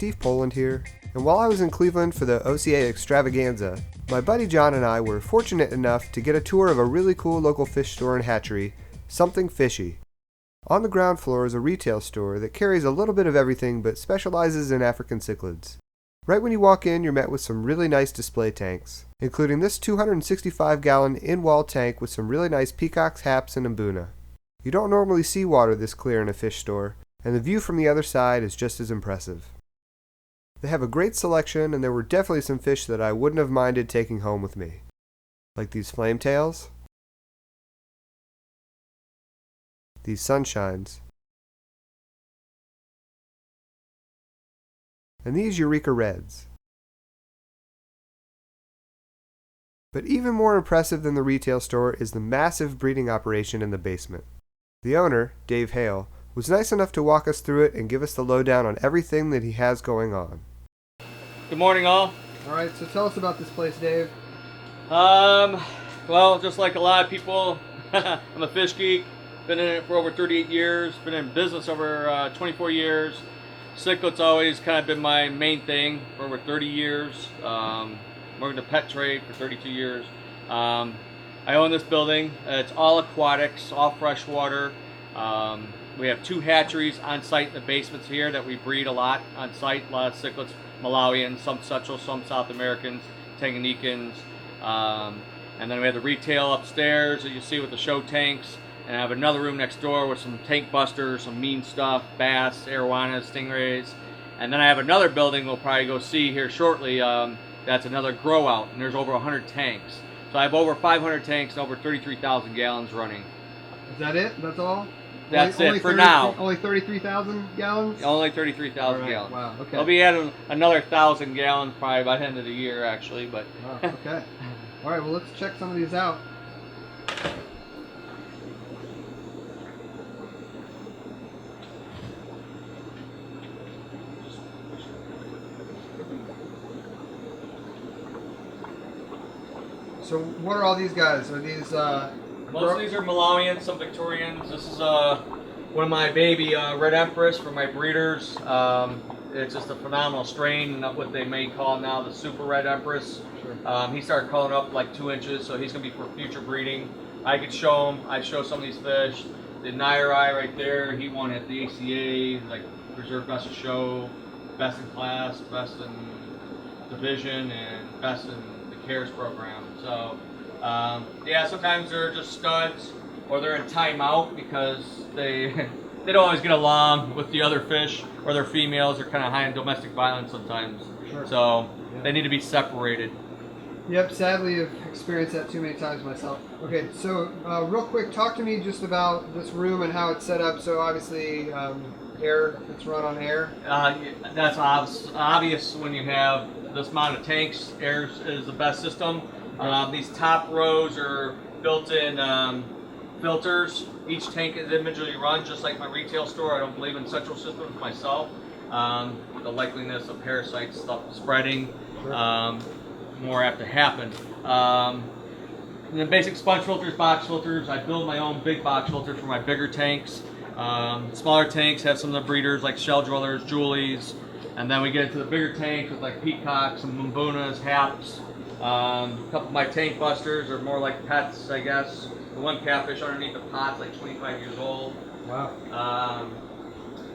Steve Poland here, and while I was in Cleveland for the OCA extravaganza, my buddy John and I were fortunate enough to get a tour of a really cool local fish store and hatchery, Something Fishy. On the ground floor is a retail store that carries a little bit of everything but specializes in African cichlids. Right when you walk in, you're met with some really nice display tanks, including this 265-gallon in-wall tank with some really nice peacocks, haps, and mbuna. You don't normally see water this clear in a fish store, and the view from the other side is just as impressive. They have a great selection, and there were definitely some fish that I wouldn't have minded taking home with me. Like these flametails, these sunshines, and these Eureka Reds. But even more impressive than the retail store is the massive breeding operation in the basement. The owner, Dave Hale, was nice enough to walk us through it and give us the lowdown on everything that he has going on. Good morning, all. Alright, so tell us about this place, Dave. Well, just like a lot of people, I'm a fish geek. Been in it for over 38 years. Been in business over 24 years. Cichlids always kind of been my main thing for over 30 years. Worked in the pet trade for 32 years. I own this building. It's all aquatics, all freshwater. We have 2 hatcheries on site in the basements here that we breed a lot on site. A lot of cichlids, Malawians, some Central, some South Americans, Tanganyikans. And then we have the retail upstairs that you see with the show tanks. And I have another room next door with some tank busters, some mean stuff, bass, arowanas, stingrays. And then I have another building we'll probably go see here shortly. That's another grow out, and there's over 100 tanks. So I have over 500 tanks and over 33,000 gallons running. Is that it? That's all? That's it for now. Only 33,000 gallons? Only 33,000 gallons. Wow, okay. I'll be adding another 1,000 gallons probably by the end of the year, actually. But wow, okay. All right, well, let's check some of these out. So what are all these guys? Are these most of these are Malawians, some Victorians. This is one of my baby Red Empress for my breeders. It's just a phenomenal strain, what they may call now the Super Red Empress. Sure. He started calling up like 2 inches, so he's going to be for future breeding. I could show him. I show some of these fish. The Nairi right there, he won at the ACA, like Reserve Best of Show, Best in Class, Best in Division, and Best in the CARES program. So, yeah, sometimes they're just studs, or they're in timeout because they don't always get along with the other fish, or their females are kind of high in domestic violence sometimes. Sure. So yeah, they need to be separated. Yep, sadly I've experienced that too many times myself. Okay, so real quick, talk to me just about this room and how it's set up. So obviously air, it's run on air. That's obvious when you have this amount of tanks. Air is the best system. These top rows are built-in filters. Each tank is individually run, just like my retail store. I don't believe in central systems myself. The likeliness of parasites stuff spreading, more apt to happen. And then basic sponge filters, box filters. I build my own big box filters for my bigger tanks. Smaller tanks have some of the breeders like shell drillers, Julies, and then we get into the bigger tanks with like peacocks and mumbunas, haps. A couple of my tank busters are more like pets, I guess. The one catfish underneath the pot's like 25 years old. Wow.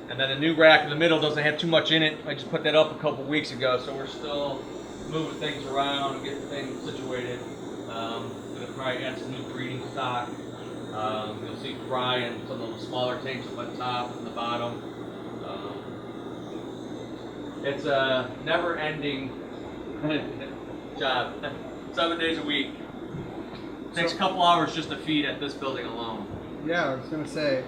And then the new rack in the middle doesn't have too much in it. I just put that up a couple weeks ago, so we're still moving things around and getting things situated. Gonna probably add some new breeding stock. You'll see fry and some of the smaller tanks up on top and the bottom. It's a never-ending job. 7 days a week. Takes a couple hours just to feed at this building alone. Yeah, I was gonna say.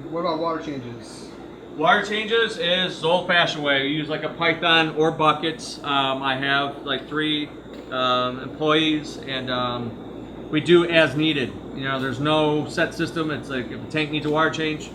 What about water changes? Water changes is the old-fashioned way. We use like a python or buckets. I have like 3 employees, and we do as needed. You know, there's no set system. It's like if a tank needs a water change,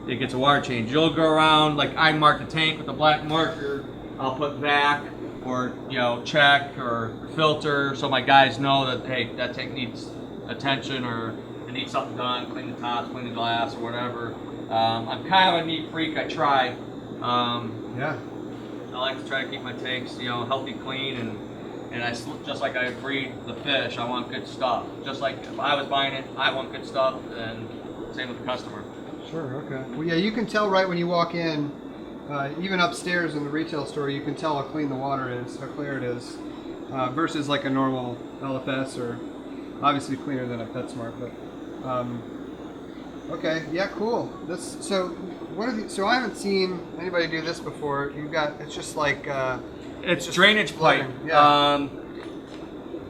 it gets a water change. You'll go around, like I mark the tank with a black marker. I'll put vac or, you know, check or filter, so my guys know that, hey, that tank needs attention or it needs something done, clean the tops, clean the glass or whatever. I'm kind of a neat freak. I try. Yeah. I like to try to keep my tanks, you know, healthy, clean, and just like I breed the fish, I want good stuff. Just like if I was buying it, I want good stuff, and same with the customer. Sure. Okay. Well, yeah, you can tell right when you walk in, even upstairs in the retail store, you can tell how clean the water is, how clear it is, versus like a normal LFS, or obviously cleaner than a PetSmart. But okay, yeah, cool. So what are the, so I haven't seen anybody do this before. You've got, it's just like It's just drainage pipe. floating. Yeah.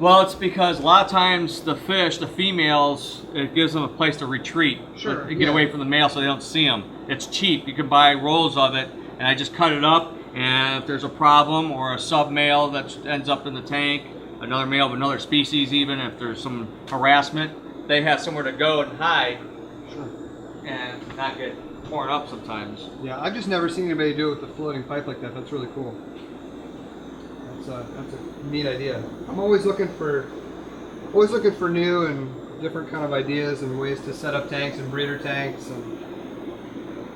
Well, it's because a lot of times the fish, the females, it gives them a place to retreat. Sure, Get yeah. away from the male so they don't see them. It's cheap. You can buy rolls of it, and I just cut it up, and if there's a problem or a sub male that ends up in the tank, another male of another species even, if there's some harassment, they have somewhere to go and hide. Sure. And not get torn up sometimes. Yeah, I've just never seen anybody do it with a floating pipe like that. That's really cool. That's a neat idea. I'm always looking for new and different kind of ideas and ways to set up tanks and breeder tanks. And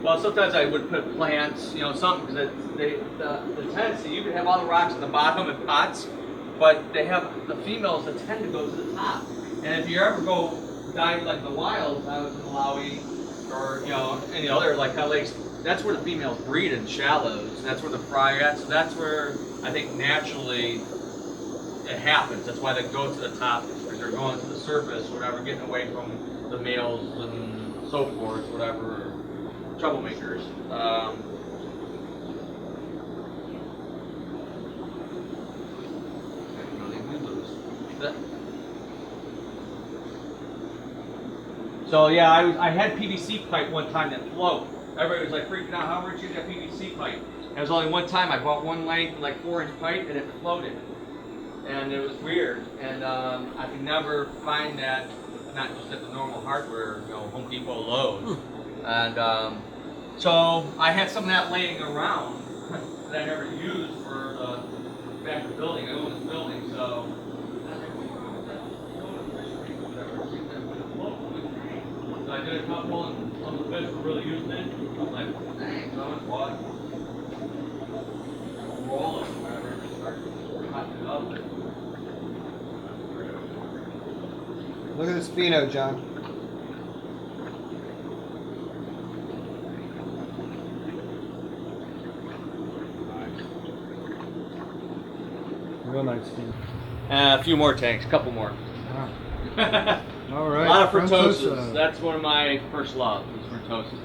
Well, sometimes I would put plants, you know, something, because the tendency, you can have all the rocks at the bottom in pots, but they have the females that tend to go to the top. And if you ever go dive like the wilds, I was in Malawi, or you know, any other like kind of lakes, that's where the females breed in shallows, and that's where the fry are at. So that's where I think naturally it happens. That's why they go to the top, because they're going to the surface, whatever, getting away from the males and so forth, whatever, troublemakers. So yeah, I had PVC pipe one time that float. Everybody was like freaking out, how would you use that PVC pipe? And it was only one time I bought one length, like 4-inch pipe, and it floated. And it was weird. And I could never find that, not just at the normal hardware, you know, Home Depot, Lowe's. And so I had some of that laying around that I never used for the back of the building. I own this building, so. So I did a couple, and some of the fish were really using it. I was like, dang, so I went bought a roll or whatever, and just started cutting it up. look at this pheno, John. Real nice pheno. A few more tanks, a couple more. Wow. All right. A lot of Frontosa. frutoses. That's one of my first loves, is frutoses.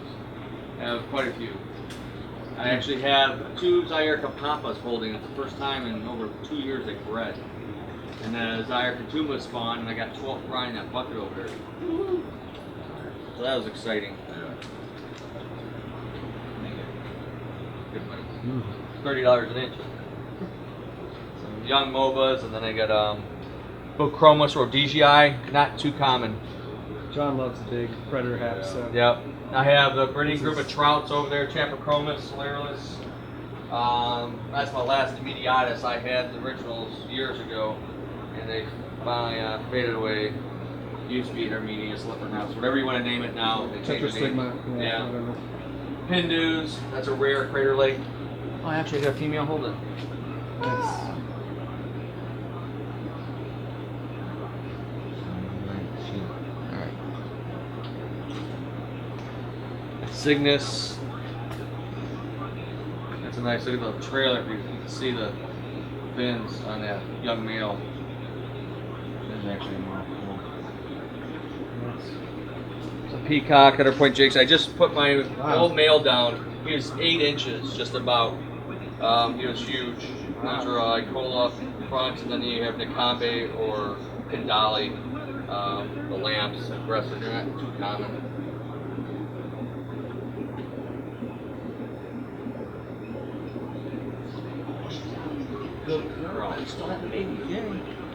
I have quite a few. I actually have 2 Zaire Kapampas holding. It's the first time in over 2 years they've bred. And then Zaire Katuma spawned, and I got 12 fry in that bucket over there. So that was exciting. Good money. $30 an inch. Some young MOBAs, and then I got Bochromis rhodesii, not too common. John loves the big predator hats. So. Yep. I have the breeding group of trouts over there, Champochromis, Solarilis. That's my last Mediatus. I had the originals years ago, and they finally faded away. Used to be Herminius, Leopardhouse, whatever you want to name it now. They changed the name. Tetrastigma. Yeah. Whatever. Hindus, that's a rare Crater Lake. Oh, actually, I got a female holding. Nice. Cygnus. That's a nice look at the trailer. You can see the fins on that young male. There's actually a male. It's a peacock, 100-point jakes. I just put my old male down. He was 8 inches, just about. He was huge. Those are Icola fronts, and then you have Nikambe or Pindali. The lamps, aggressive, they're not too common.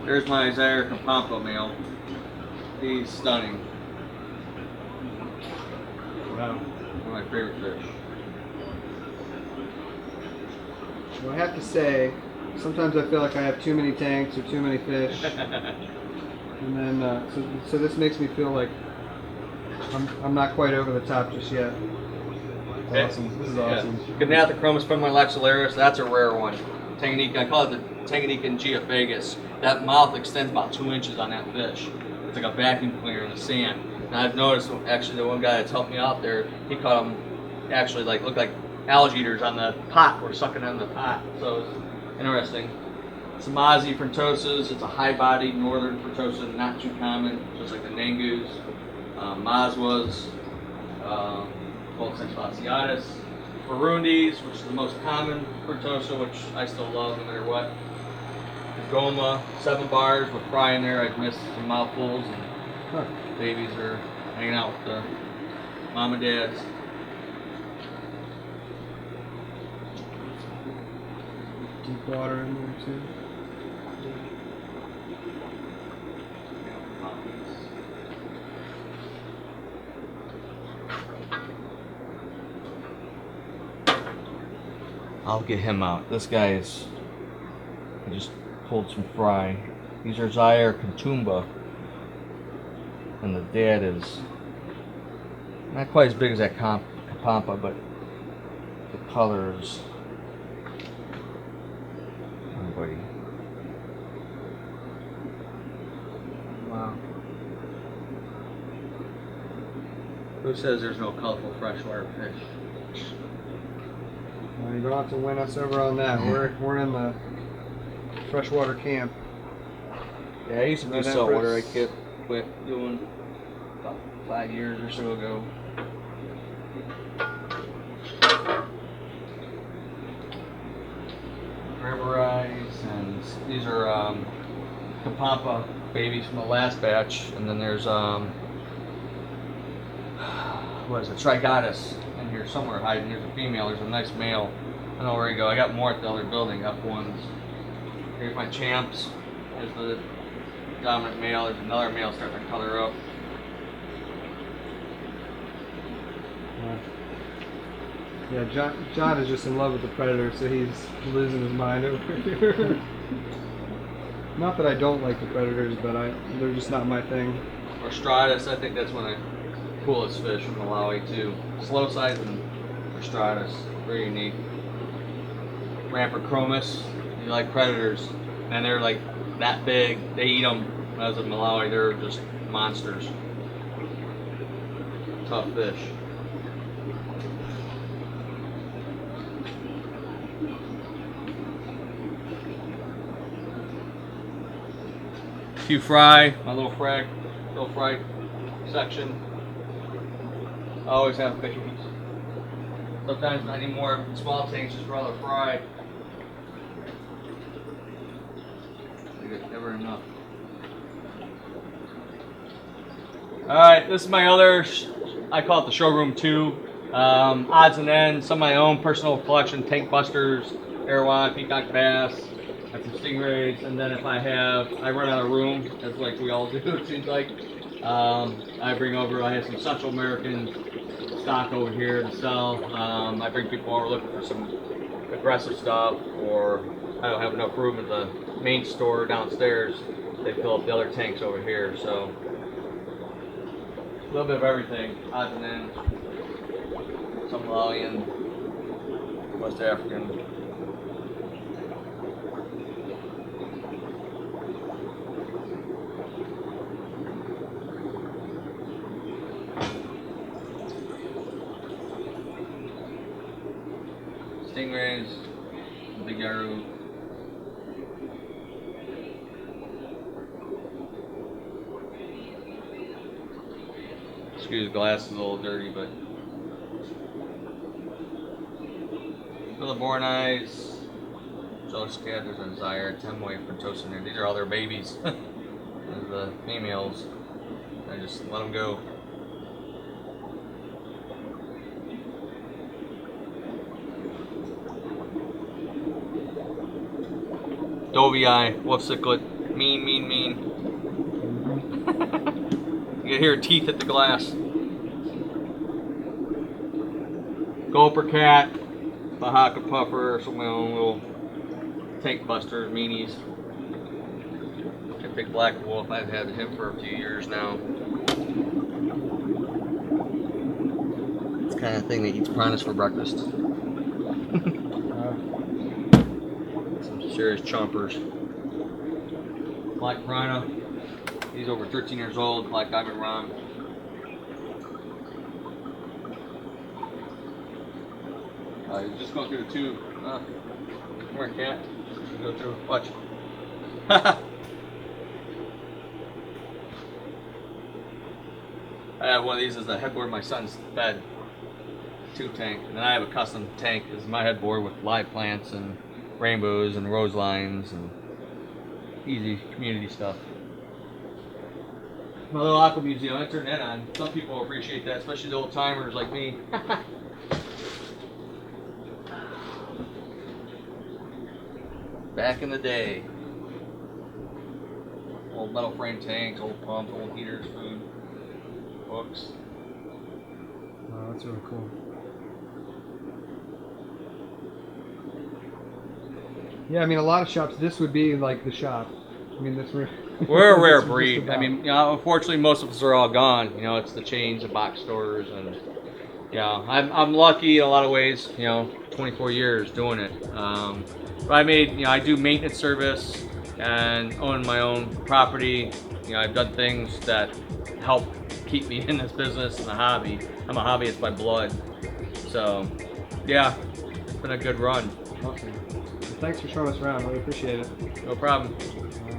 There's my Zaire Kapampa male. He's stunning. Wow. One of my favorite fish. Well, I have to say, sometimes I feel like I have too many tanks or too many fish, and then so this makes me feel like I'm not quite over the top just yet. Awesome. This is awesome. Gnathochromis pumalaxularis, that's a rare one. Tanganeka, I call it the Tanganeka geophagus. That mouth extends about 2 inches on that fish. It's like a vacuum cleaner in the sand. And I've noticed, actually, the one guy that's helped me out there, he caught them actually looked like algae eaters on the pot, were sucking on the pot. So it's interesting. Samazi frontosus, it's a high-bodied northern frontosa, not too common, just like the Nangus. Mazwas, Voltex fasciatus. Burundis, which is the most common frontosa, which I still love no matter what. Goma, 7 bars with fry in there. I've missed some mouthfuls, and babies are hanging out with the mom and dads. Deep water in there too. I'll get him out. This guy is, I just pulled some fry. These are Zaire Katoomba, and the dad is not quite as big as that Kapampa, but the color is, oh buddy. Wow. Who says there's no colorful freshwater fish? Well, you don't have to win us over on that. We're in the freshwater camp. Yeah, I used to do saltwater. I quit doing about 5 years or so ago. Rubberized, and these are Kapampa babies from the last batch, and then there's what is it, Trigotis in here somewhere hiding. Here's a female, there's a nice male. I don't know where you go. I got more at the other building, F1s. Here's my champs. There's the dominant male. There's another male starting to color up. Yeah, John is just in love with the predator, so he's losing his mind over here. Not that I don't like the predators, but they're just not my thing. Or Stratus, I think that's one of the coolest fish from Malawi too. Slow size and Stratus, very unique. Rampant chromis, you like predators, and they're like that big. They eat them. As in Malawi, they're just monsters. Tough fish. Few fry, my little fry section. I always have babies. Sometimes I need more small tanks just for all the fry. Never enough. Alright, this is my other, I call it the Showroom 2. Odds and ends, some of my own personal collection, tank busters, airwad, peacock bass, I have some stingrays, and then if I run out of room, as like we all do, it seems like. I bring over, I have some Central American stock over here to sell. I bring people over looking for some aggressive stuff, or I don't have enough room at the main store downstairs. They fill up the other tanks over here, so a little bit of everything, odds and ends. Some Malawian, West African. Stingrays, big arrow. Excuse the glass is a little dirty, but the born eyes, Joscat, there's a Zaire, Temway, Frontosa in there. These are all their babies. There's the females. I just let them go. Dovii, wolf cichlid, mean. You can hear teeth at the glass. Gulper cat, Bahaka puffer, some of my own little tank busters, meanies. A big black wolf, I've had him for a few years now. It's kind of thing that eats piranhas for breakfast. Some serious chompers. Black piranha. He's over 13 years old. Black diamond rum. He's just going through the tube. Come here, cat. Go through. Watch. I have one of these as a headboard my son's bed. Tube tank. And then I have a custom tank as my headboard with live plants and rainbows and rose lines and easy community stuff. My little aqua museum, I turn that on. Some people appreciate that, especially the old timers like me. Back in the day. Old metal frame tanks, old pumps, old heaters, food, books. Wow, that's really cool. Yeah, I mean, a lot of shops, this would be like the shop. I mean, that's where... We're a rare breed. I mean, you know, unfortunately, most of us are all gone. You know, it's the chains, the box stores, and you know, I'm lucky in a lot of ways. You know, 24 years doing it. But I made, you know, I do maintenance service and own my own property. You know, I've done things that help keep me in this business and a hobby. I'm a hobbyist by blood. So, yeah, it's been a good run. Awesome. Well, thanks for showing us around. Really appreciate it. No problem.